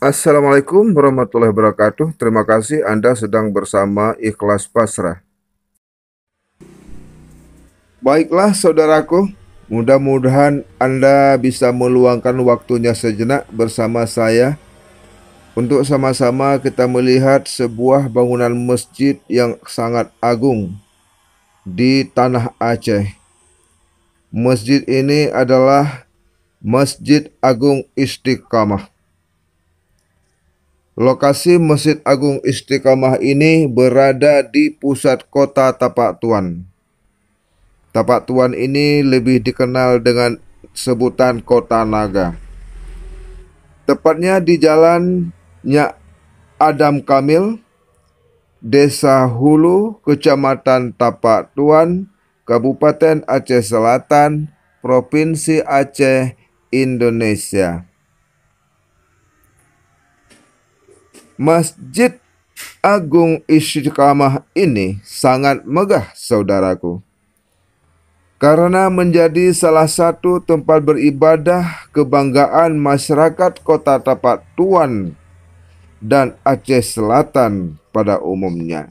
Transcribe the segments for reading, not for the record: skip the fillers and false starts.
Assalamualaikum warahmatullahi wabarakatuh. Terima kasih Anda sedang bersama Ikhlas Pasrah. Baiklah saudaraku, mudah-mudahan Anda bisa meluangkan waktunya sejenak bersama saya untuk sama-sama kita melihat sebuah bangunan masjid yang sangat agung di tanah Aceh. Masjid ini adalah Masjid Agung Istiqamah. Lokasi Masjid Agung Istiqamah ini berada di pusat kota Tapak Tuan. Tapak Tuan ini lebih dikenal dengan sebutan Kota Naga. Tepatnya di Jalan Nyak Adam Kamil, Desa Hulu, Kecamatan Tapak Tuan, Kabupaten Aceh Selatan, Provinsi Aceh, Indonesia. Masjid Agung Istiqamah ini sangat megah saudaraku, karena menjadi salah satu tempat beribadah kebanggaan masyarakat Kota Tapak Tuan dan Aceh Selatan pada umumnya.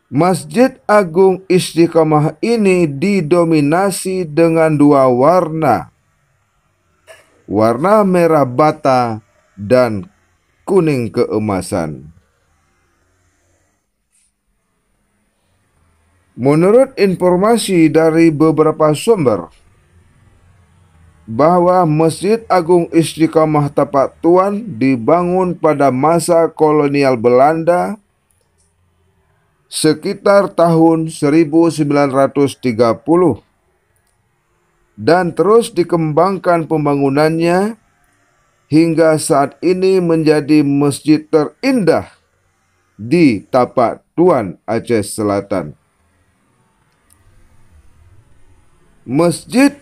Masjid Agung Istiqamah ini didominasi dengan dua warna, warna merah bata dan kuning keemasan. Menurut informasi dari beberapa sumber, bahwa Masjid Agung Istiqamah Tapak Tuan dibangun pada masa kolonial Belanda sekitar tahun 1930 dan terus dikembangkan pembangunannya hingga saat ini menjadi masjid terindah di Tapak Tuan, Aceh Selatan. Masjid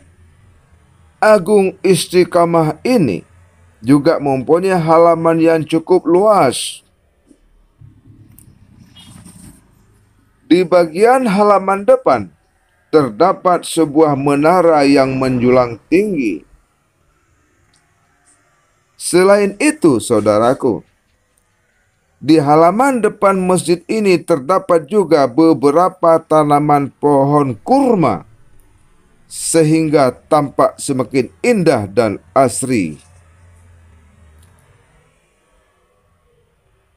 Agung Istiqamah ini juga mempunyai halaman yang cukup luas. Di bagian halaman depan terdapat sebuah menara yang menjulang tinggi. Selain itu, saudaraku, di halaman depan masjid ini terdapat juga beberapa tanaman pohon kurma, sehingga tampak semakin indah dan asri.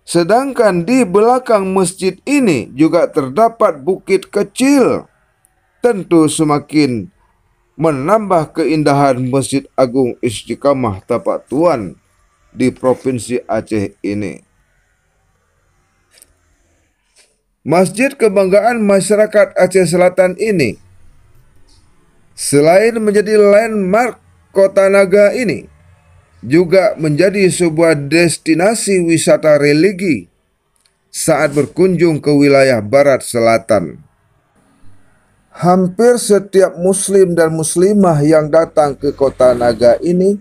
Sedangkan di belakang masjid ini juga terdapat bukit kecil, tentu semakin menambah keindahan Masjid Agung Istiqamah Tapak Tuan di Provinsi Aceh ini. Masjid kebanggaan masyarakat Aceh Selatan ini, selain menjadi landmark Kota Naga ini, juga menjadi sebuah destinasi wisata religi saat berkunjung ke wilayah Barat Selatan. Hampir setiap muslim dan muslimah yang datang ke Kota Naga ini,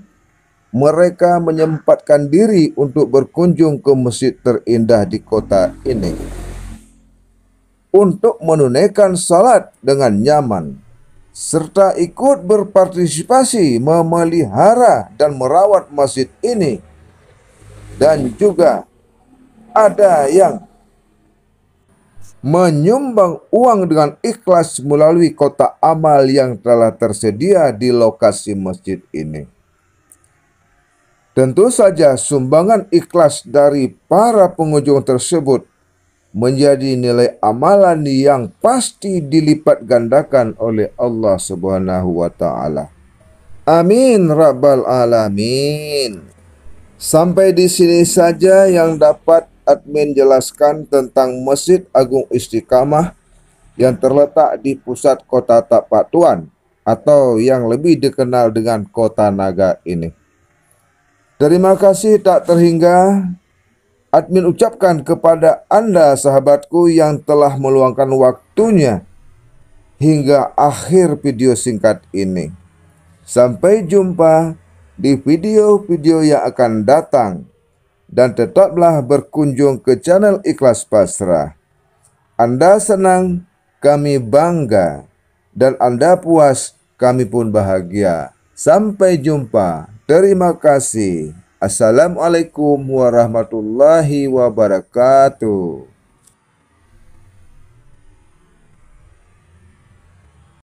mereka menyempatkan diri untuk berkunjung ke masjid terindah di kota ini untuk menunaikan salat dengan nyaman, serta ikut berpartisipasi memelihara dan merawat masjid ini. Dan juga ada yang menyumbang uang dengan ikhlas melalui kotak amal yang telah tersedia di lokasi masjid ini. Tentu saja sumbangan ikhlas dari para pengunjung tersebut menjadi nilai amalan yang pasti dilipat gandakan oleh Allah Subhanahu wa taala. Amin rabbal alamin. Sampai di sini saja yang dapat admin jelaskan tentang Masjid Agung Istiqamah yang terletak di pusat kota Tapak Tuan, atau yang lebih dikenal dengan Kota Naga ini. Terima kasih tak terhingga admin ucapkan kepada Anda sahabatku yang telah meluangkan waktunya hingga akhir video singkat ini. Sampai jumpa di video-video yang akan datang. Dan tetaplah berkunjung ke channel Ikhlas Pasrah. Anda senang, kami bangga. Dan Anda puas, kami pun bahagia. Sampai jumpa. Terima kasih. Assalamualaikum warahmatullahi wabarakatuh.